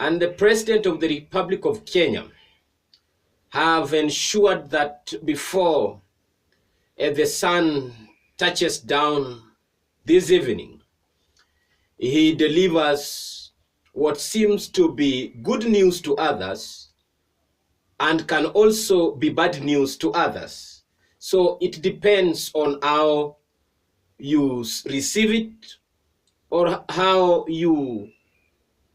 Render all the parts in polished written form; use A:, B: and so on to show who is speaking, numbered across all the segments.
A: and the President of the Republic of Kenya have ensured that before the sun touches down this evening, he delivers what seems to be good news to others and can also be bad news to others. So it depends on how you receive it or how you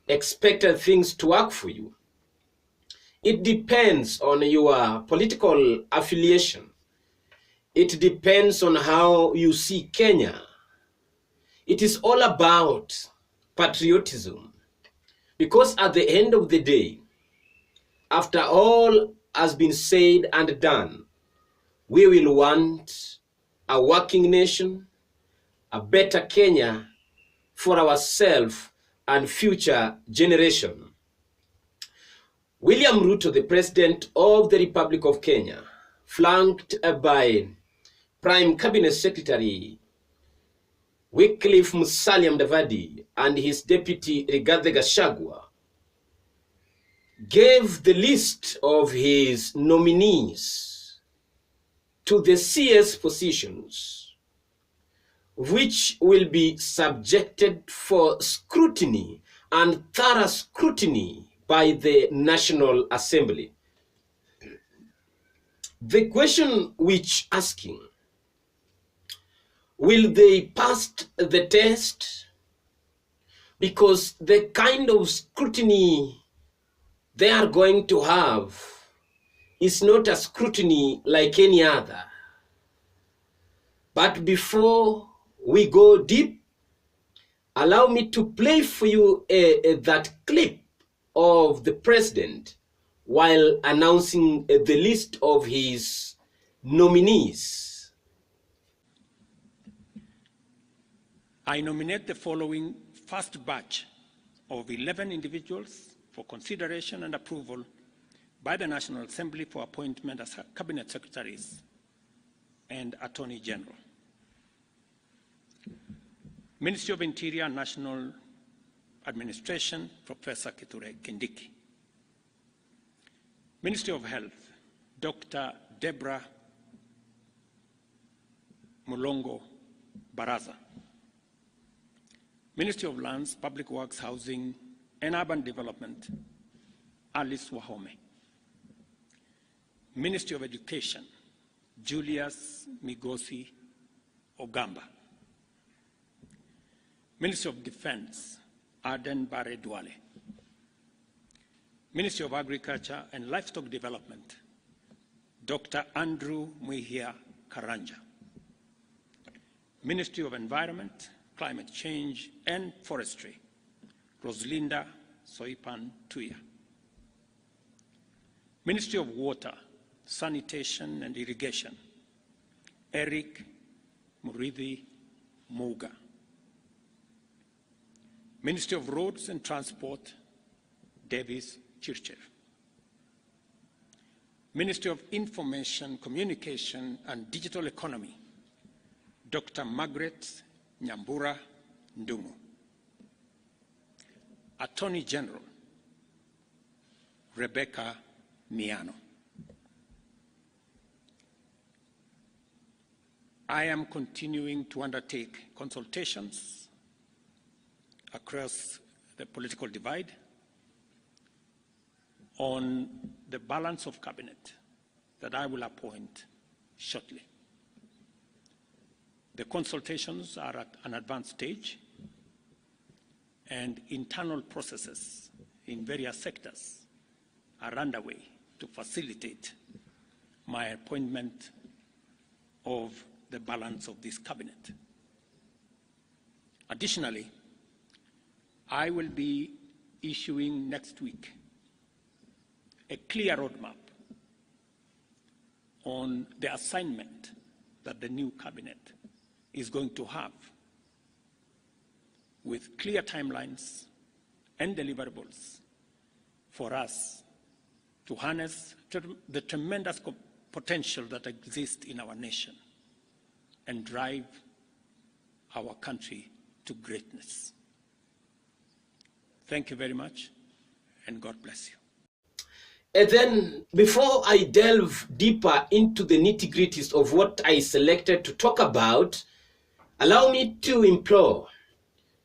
A: expected things to work for you. It depends on your political affiliation. It depends on how you see Kenya. It is all about patriotism. Because at the end of the day, after all has been said and done, we will want a working nation, a better Kenya for ourselves and future generation. William Ruto, the President of the Republic of Kenya, flanked by Prime Cabinet Secretary Wycliffe Musalia Mudavadi and his deputy Rigathi Gachagua, gave the list of his nominees to the CS positions, which will be subjected for scrutiny and thorough scrutiny by the National Assembly. The question which asking, will they pass the test? Because the kind of scrutiny they are going to have is not a scrutiny like any other. But before we go deep, allow me to play for you that clip of the president while announcing the list of his nominees.
B: I nominate the following first batch of 11 individuals for consideration and approval by the National Assembly for appointment as Cabinet Secretaries and Attorney General. Ministry of Interior and National Administration, Professor Kithure Kindiki. Ministry of Health, Dr. Deborah Mulongo Baraza. Ministry of Lands, Public Works, Housing, and Urban Development, Alice Wahome. Ministry of Education, Julius Migosi Ogamba. Ministry of Defense, Aden Bare Duale. Ministry of Agriculture and Livestock Development, Dr. Andrew Muhia Karanja. Ministry of Environment, Climate Change and Forestry, Roslinda Soipan Tuya. Ministry of Water, Sanitation and Irrigation, Eric Muridhi Muga. Ministry of Roads and Transport, Davis Chirchev. Ministry of Information, Communication and Digital Economy, Dr. Margaret Nyambura Ndungu. Attorney General, Rebecca Miano. I am continuing to undertake consultations across the political divide on the balance of cabinet that I will appoint shortly. The consultations are at an advanced stage, and internal processes in various sectors are underway to facilitate my appointment of the balance of this cabinet. Additionally, I will be issuing next week a clear roadmap on the assignment that the new cabinet is going to have, with clear timelines and deliverables for us to harness the tremendous potential that exists in our nation and drive our country to greatness. Thank you very much, and God bless you.
A: And then, before I delve deeper into the nitty-gritties of what I selected to talk about, allow me to implore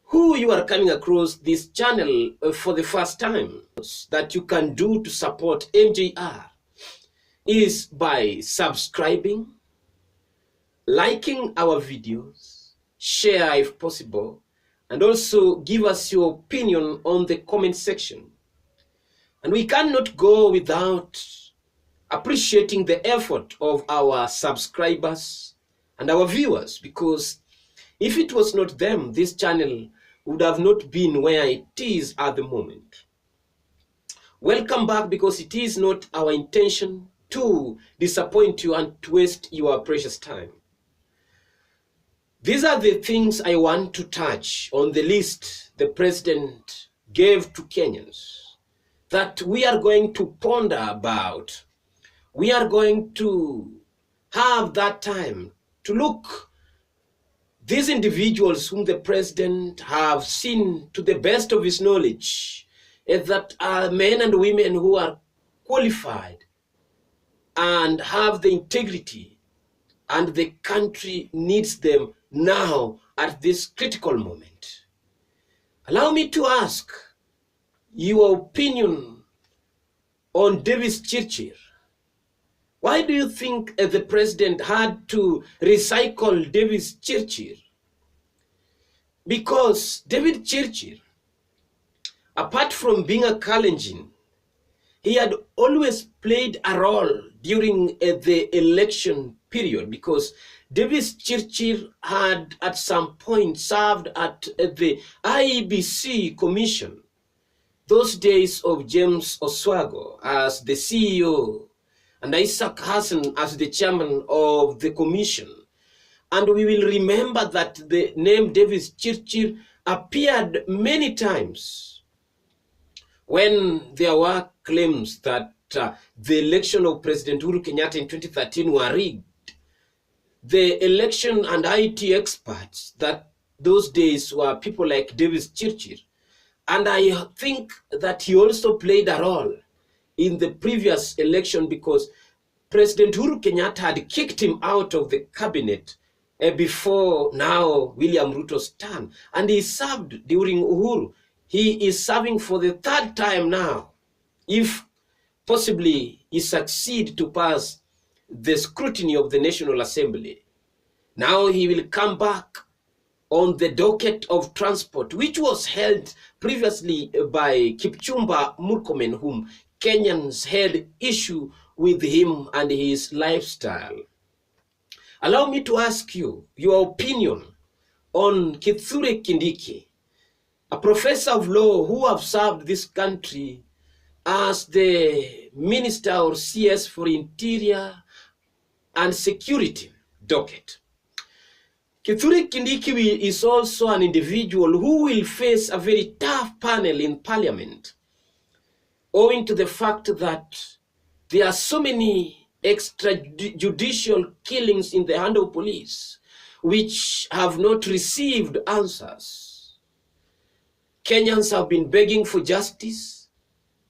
A: who you are coming across this channel for the first time that you can do to support MJR is by subscribing, liking our videos, share if possible, and also give us your opinion on the comment section. And we cannot go without appreciating the effort of our subscribers and our viewers, because if it was not them, this channel would have not been where it is at the moment. Welcome back, because it is not our intention to disappoint you and to waste your precious time. These are the things I want to touch on the list the president gave to Kenyans that we are going to ponder about. We are going to have that time to look these individuals whom the president have seen to the best of his knowledge, that are men and women who are qualified and have the integrity, and the country needs them now at this critical moment. Allow me to ask your opinion on Davis Chirchir. Why do you think the president had to recycle Davis Chirchir? Because David Chirchir, apart from being a Kalenjin, he had always played a role during the election period, because Davis Chirchir had at some point served at the IEBC Commission, those days of James Oswago as the CEO and Isaac Hassan as the chairman of the commission. And we will remember that the name Davis Chirchir appeared many times when there were claims that the election of President Uhuru Kenyatta in 2013 were rigged. The election and IT experts that those days were people like Davis Chirchir. And I think that he also played a role in the previous election, because President Uhuru Kenyatta had kicked him out of the cabinet before now William Ruto's turn. And he served during Uhuru. He is serving for the third time now. If possibly he succeed to pass the scrutiny of the National Assembly, now he will come back on the docket of transport, which was held previously by Kipchumba Murkomen, whom Kenyans had issue with him and his lifestyle. Allow me to ask you your opinion on Kithure Kindiki, a professor of law who have served this country as the Minister or CS for Interior and Security docket. Kithure Kindiki is also an individual who will face a very tough panel in Parliament, owing to the fact that there are so many extrajudicial killings in the hand of police which have not received answers. Kenyans have been begging for justice,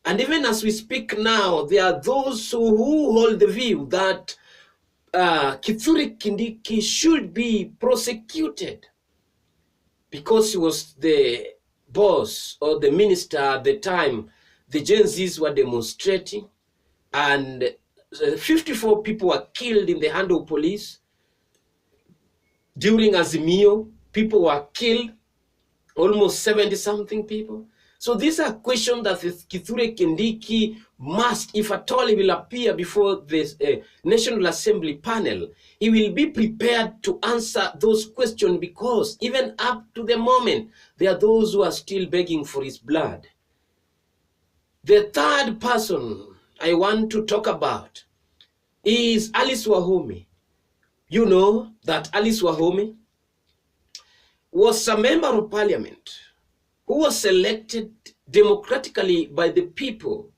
A: and even as we speak now, there are those who hold the view that Kithure Kindiki should be prosecuted because he was the boss or the minister at the time the GenZs were demonstrating, and 54 people were killed in the hand of police. During Azimio, people were killed, almost 70-something people. So these are questions that Kithure Kindiki must, if at all he will appear before this National Assembly panel, he will be prepared to answer those questions, because even up to the moment, there are those who are still begging for his blood. The third person I want to talk about is Alice Wahome. You know that Alice Wahome was a member of parliament who was selected democratically by the people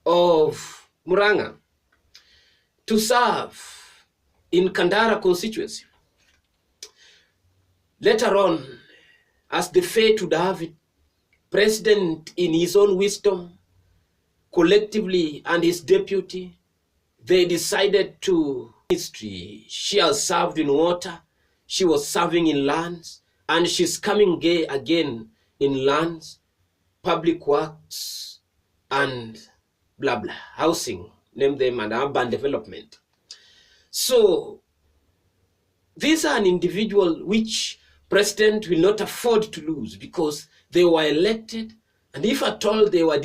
A: of Murang'a to serve in Kandara constituency. Later on, as the fate would have it, President in his own wisdom collectively, and his deputy, they decided to ministry. She has served in water, she was serving in lands, and she's coming again in lands, public works, and blah blah, housing, name them, and urban development. So these are an individual which president will not afford to lose, because they were elected, and if at all they will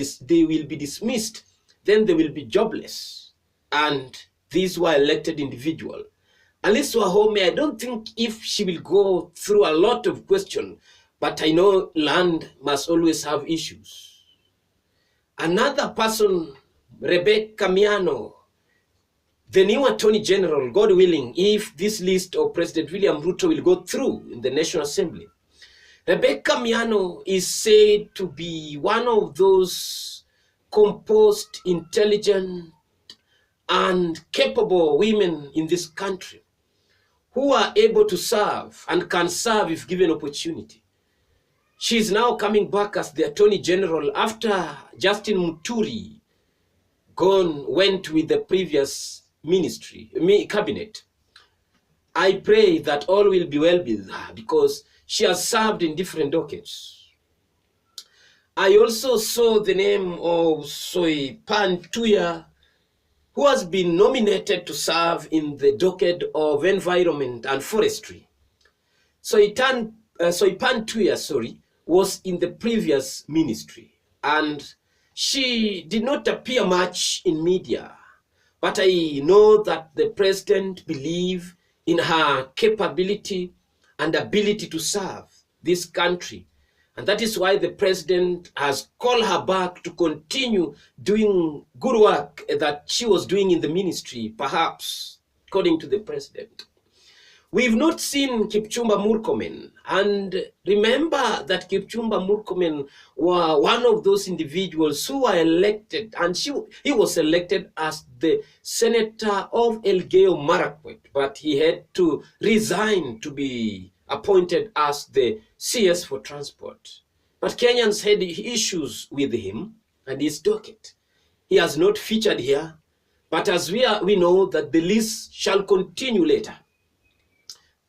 A: be dismissed, then they will be jobless. And these were elected individual. Alice Wahome, I don't think if she will go through a lot of questions, but I know land must always have issues. Another person, Rebecca Miano, the new Attorney General, God willing, if this list of President William Ruto will go through in the National Assembly, Rebecca Miano is said to be one of those composed, intelligent, and capable women in this country who are able to serve and can serve if given opportunity. She is now coming back as the Attorney General after Justin Muturi went with the previous cabinet. I pray that all will be well with her, because she has served in different dockets. I also saw the name of Soipan Tuya, who has been nominated to serve in the docket of environment and forestry. Soipan Tuya, was in the previous ministry, and she did not appear much in media. But I know that the president believes in her capability and ability to serve this country. And that is why the president has called her back to continue doing good work that she was doing in the ministry, perhaps, according to the president. We've not seen Kipchumba Murkomen, and remember that Kipchumba Murkomen were one of those individuals who were elected, and he was elected as the senator of Elgeyo Marakwet, but he had to resign to be appointed as the CS for transport. But Kenyans had issues with him and his docket. He has not featured here, but as we know that the list shall continue later.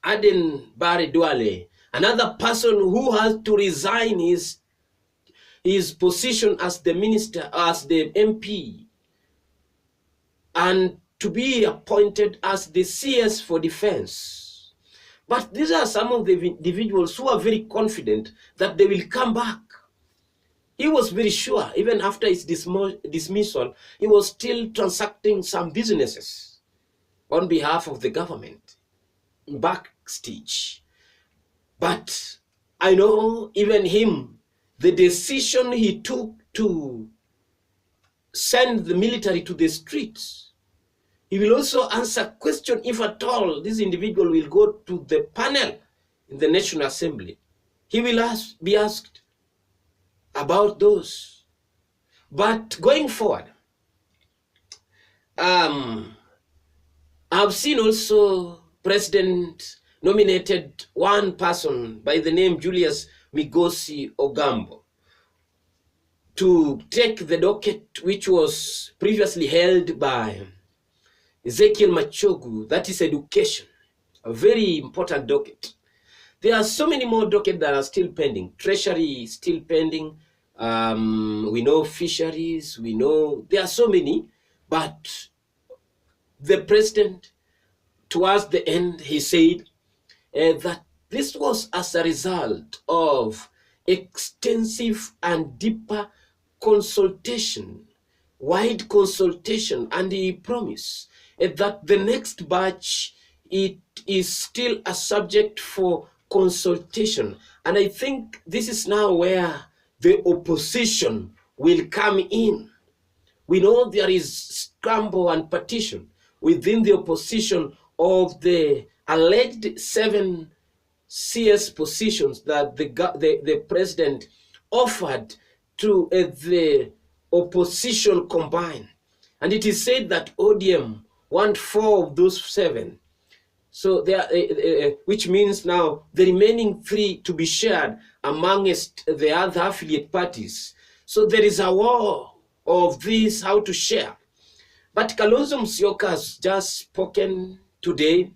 A: Aden Barry Duale, another person who has to resign his position as the minister, as the MP, and to be appointed as the CS for defense. But these are some of the individuals who are very confident that they will come back. He was very sure, even after his dismissal, he was still transacting some businesses on behalf of the government, backstage. But I know even him, the decision he took to send the military to the streets, he will also answer question if at all this individual will go to the panel in the National Assembly. He will be asked about those. But going forward, I've seen also President nominated one person by the name Julius Migosi Ogambo to take the docket which was previously held by Ezekiel Machogu, that is education, a very important docket. There are so many more dockets that are still pending. Treasury is still pending. We know fisheries, we know, there are so many, but the president, towards the end, he said that this was as a result of extensive and deeper consultation, wide consultation, and he promised that the next batch, it is still a subject for consultation. And I think this is now where the opposition will come in. We know there is scramble and partition within the opposition of the alleged 7 CS positions that the president offered to the opposition combined. And it is said that ODM want 4 of those 7. So there, which means now the remaining 3 to be shared amongst the other affiliate parties. So there is a war of this, how to share. But Kalonzo Musyoka has just spoken today.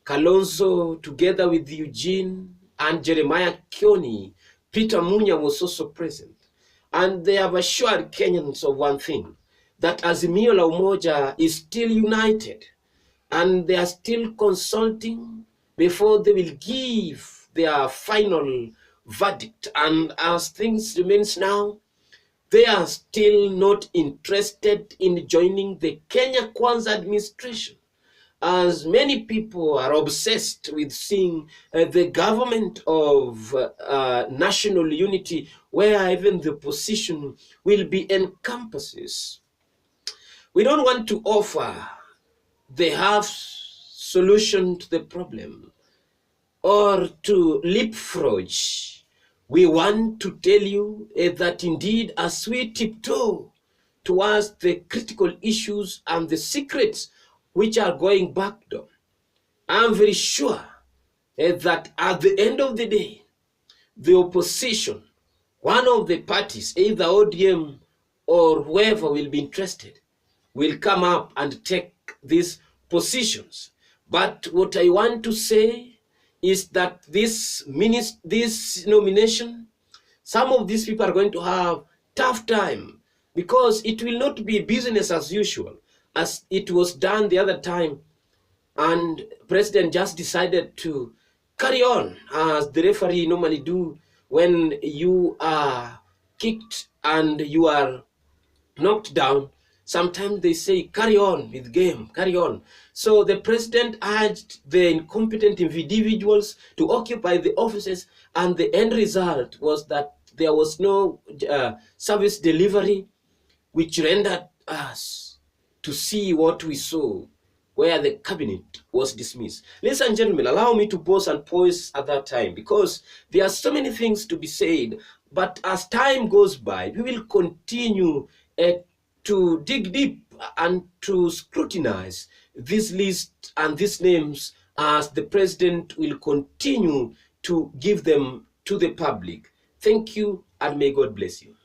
A: Kalonzo, together with Eugene and Jeremiah Kioni, Peter Munya was also present. And they have assured Kenyans of one thing, that Azimio la Umoja is still united, and they are still consulting before they will give their final verdict. And as things remains now, they are still not interested in joining the Kenya Kwanza administration, as many people are obsessed with seeing the government of national unity, where even the position will be encompasses. We don't want to offer the half solution to the problem or to leapfrog. We want to tell you that indeed, as we tiptoe towards the critical issues and the secrets which are going back down, I'm very sure that at the end of the day, the opposition, one of the parties, either ODM or whoever will be interested, will come up and take these positions. But what I want to say is that this nomination, some of these people are going to have tough time, because it will not be business as usual, as it was done the other time, and President just decided to carry on as the referee normally do when you are kicked and you are knocked down. Sometimes they say, carry on with game, carry on. So the president urged the incompetent individuals to occupy the offices, and the end result was that there was no service delivery, which rendered us to see what we saw, where the cabinet was dismissed. Ladies and gentlemen, allow me to pause and pause at that time, because there are so many things to be said. But as time goes by, we will continue to dig deep and to scrutinize this list and these names, as the president will continue to give them to the public. Thank you, and may God bless you.